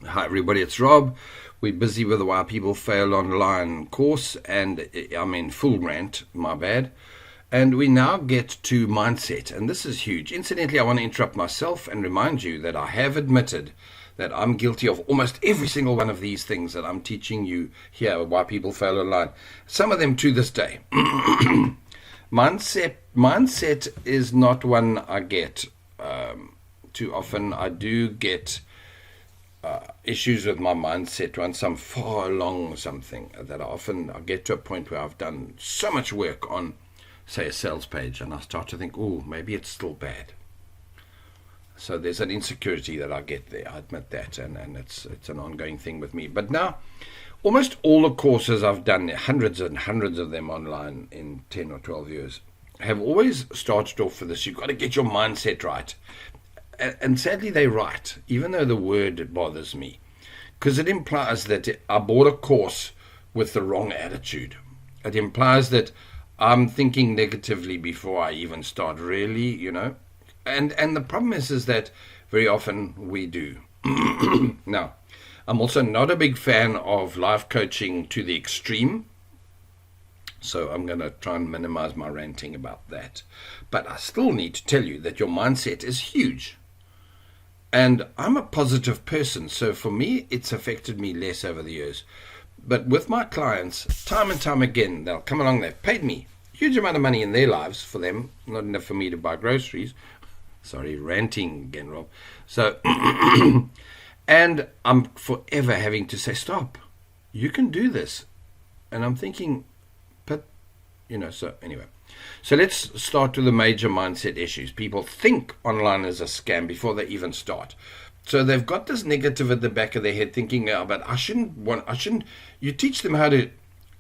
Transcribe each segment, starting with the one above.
Hi, everybody, it's Rob. We're busy with the Why People Fail Online course, and I'm in full rant, my bad. And we now get to mindset, and this is huge. Incidentally, I want to interrupt myself and remind you that I have admitted that I'm guilty of almost every single one of these things that I'm teaching you here, Why People Fail Online. Some of them to this day. Mindset is not one I get too often. I do get issues with my mindset once I'm far along something that I get to a point where I've done so much work on, say, a sales page, and I start to think, oh, maybe it's still bad. So there's an insecurity that I get there. I admit that, and it's an ongoing thing with me. But now, almost all the courses I've done, hundreds and hundreds of them online in 10 or 12 years, have always started off with this: you've got to get your mindset right. And sadly, they're right, even though the word bothers me, because it implies that I bought a course with the wrong attitude. It implies that I'm thinking negatively before I even start, really. And the problem is that very often we do. Now, I'm also not a big fan of life coaching to the extreme, so I'm going to try and minimize my ranting about that. But I still need to tell you that your mindset is huge. And I'm a positive person, so for me, it's affected me less over the years. But with my clients, time and time again, they'll come along, they've paid me a huge amount of money in their lives for them, not enough for me to buy groceries. Sorry, ranting again, Rob. So, and I'm forever having to say, stop, you can do this. And I'm thinking, but, so anyway. So let's start with the major mindset issues. People think online is a scam before they even start. So they've got this negative at the back of their head thinking, but you teach them how to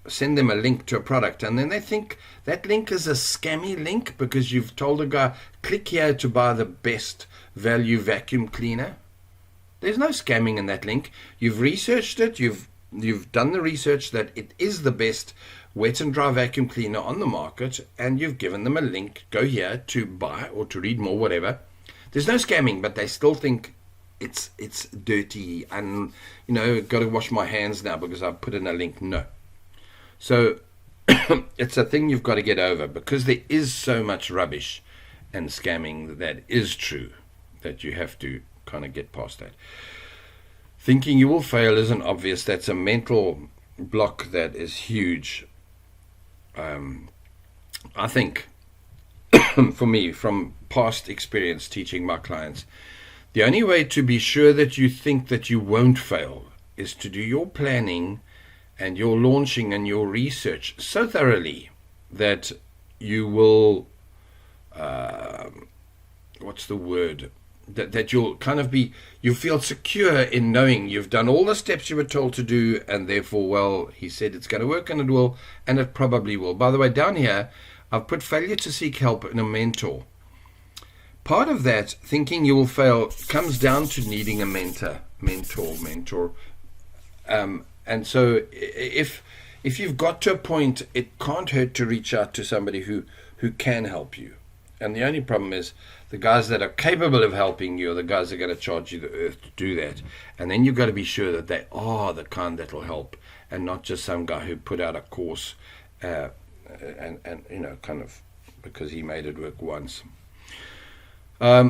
send them a link to a product, and then they think that link is a scammy link because you've told a guy, click here to buy the best value vacuum cleaner. There's no scamming in that link. You've researched it. You've done the research that it is the best wet and dry vacuum cleaner on the market, and you've given them a link, go here to buy or to read more, whatever. There's no scamming, but they still think it's dirty and, got to wash my hands now because I've put in a link. No. So it's a thing you've got to get over, because there is so much rubbish and scamming that is true that you have to kind of get past that. Thinking you will fail isn't obvious. That's a mental block that is huge. I think, for me, from past experience teaching my clients, the only way to be sure that you think that you won't fail is to do your planning and your launching and your research so thoroughly that you will, what's the word? That you'll kind of you feel secure in knowing you've done all the steps you were told to do, and therefore, well, he said it's going to work, and it will, and it probably will. By the way, down here, I've put failure to seek help in a mentor. Part of that, thinking you will fail, comes down to needing a mentor. And so if you've got to a point, it can't hurt to reach out to somebody who can help you. And the only problem is the guys that are capable of helping you are the guys that are going to charge you the earth to do that. And then you've got to be sure that they are the kind that will help, and not just some guy who put out a course and kind of because he made it work once.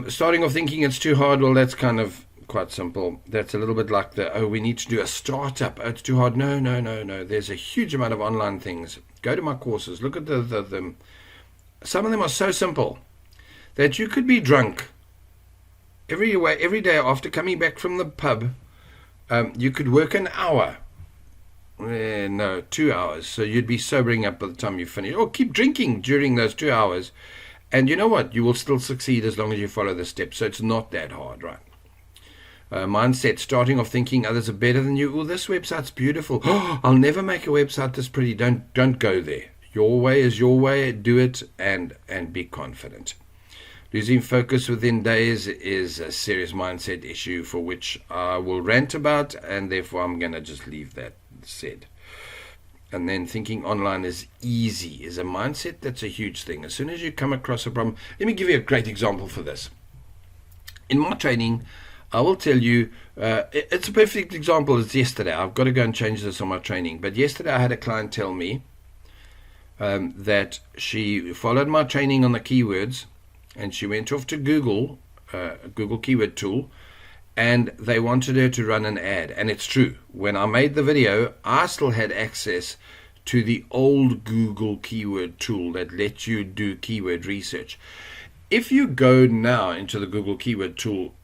Starting off thinking it's too hard, well, that's kind of quite simple. That's a little bit like we need to do a startup. Oh, it's too hard. No. There's a huge amount of online things. Go to my courses. Look at the some of them are so simple that you could be drunk every day after coming back from the pub. You could work an hour. No, 2 hours. So you'd be sobering up by the time you finish. Or keep drinking during those 2 hours. And you know what? You will still succeed as long as you follow the steps. So it's not that hard, right? Mindset, starting off thinking others are better than you. Oh, this website's beautiful. Oh, I'll never make a website this pretty. Don't go there. Your way is your way. Do it and be confident. Losing focus within days is a serious mindset issue for which I will rant about, and therefore I'm going to just leave that said. And then thinking online is easy is a mindset that's a huge thing. As soon as you come across a problem, let me give you a great example for this. In my training, I will tell you, it's a perfect example. It's yesterday. I've got to go and change this on my training. But yesterday I had a client tell me that she followed my training on the keywords, and she went off to Google, Google Keyword Tool, and they wanted her to run an ad. And it's true. When I made the video, I still had access to the old Google Keyword Tool that lets you do keyword research. If you go now into the Google Keyword Tool,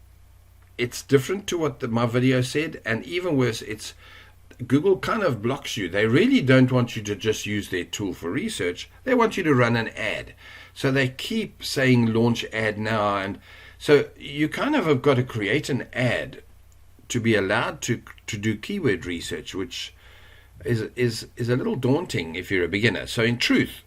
it's different to what my video said, and even worse, it's Google kind of blocks you. They really don't want you to just use their tool for research. They want you to run an ad. So they keep saying launch ad now, and so you kind of have got to create an ad to be allowed to do keyword research, which is a little daunting if you're a beginner. So in truth,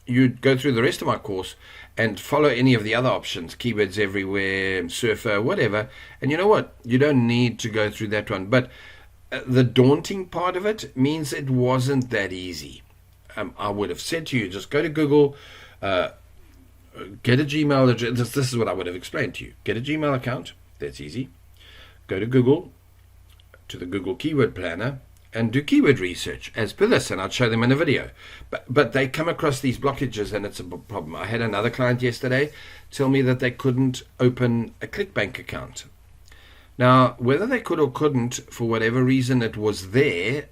you go through the rest of my course and follow any of the other options, keywords everywhere, surfer, whatever, and you know what? You don't need to go through that one. But the daunting part of it means it wasn't that easy. I would have said to you, just go to Google, get a Gmail address. This is what I would have explained to you. Get a Gmail account. That's easy. Go to Google, to the Google Keyword Planner, and do keyword research as per this, and I'll show them in a video. But they come across these blockages, and it's a problem. I had another client yesterday tell me that they couldn't open a ClickBank account. Now, whether they could or couldn't, for whatever reason it was there,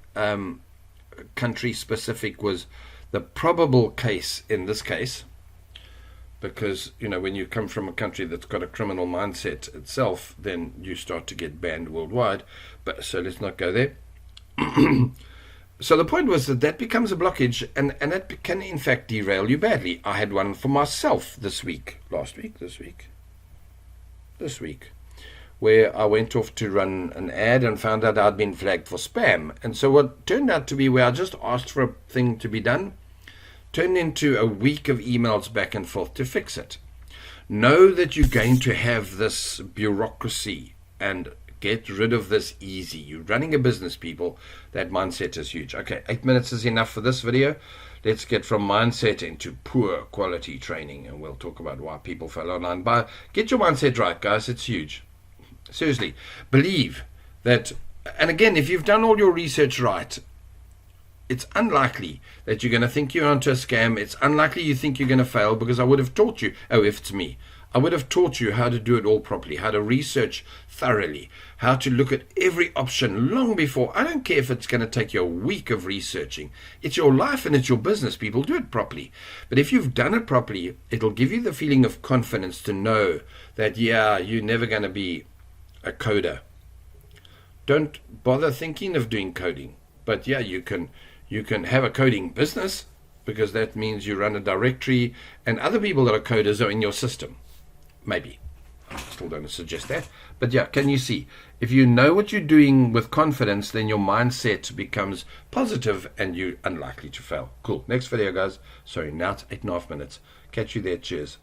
country specific was the probable case in this case, because, you know, when you come from a country that's got a criminal mindset itself, then you start to get banned worldwide. But so let's not go there. So the point was that becomes a blockage, and that can in fact derail you badly. I had one for myself this week, where I went off to run an ad and found out I'd been flagged for spam. And so what turned out to be, where I just asked for a thing to be done, turned into a week of emails back and forth to fix it. Know that you're going to have this bureaucracy, and get rid of this easy. You're running a business, people. That mindset is huge. Okay, 8 minutes is enough for this video. Let's get from mindset into poor quality training, and we'll talk about why people fail online. But get your mindset right, guys. It's huge. Seriously, believe that. And again, if you've done all your research right, it's unlikely that you're going to think you're onto a scam. It's unlikely you think you're going to fail, because I would have taught you. Oh, if it's me, I would have taught you how to do it all properly, how to research thoroughly, how to look at every option long before. I don't care if it's going to take you a week of researching. It's your life and it's your business, people. Do it properly. But if you've done it properly, it'll give you the feeling of confidence to know that, yeah, you're never going to be a coder. Don't bother thinking of doing coding. But yeah, you can have a coding business, because that means you run a directory and other people that are coders are in your system. Maybe. I still don't suggest that. But yeah, can you see? If you know what you're doing with confidence, then your mindset becomes positive and you're unlikely to fail. Cool. Next video, guys. Sorry, now it's 8.5 minutes. Catch you there. Cheers.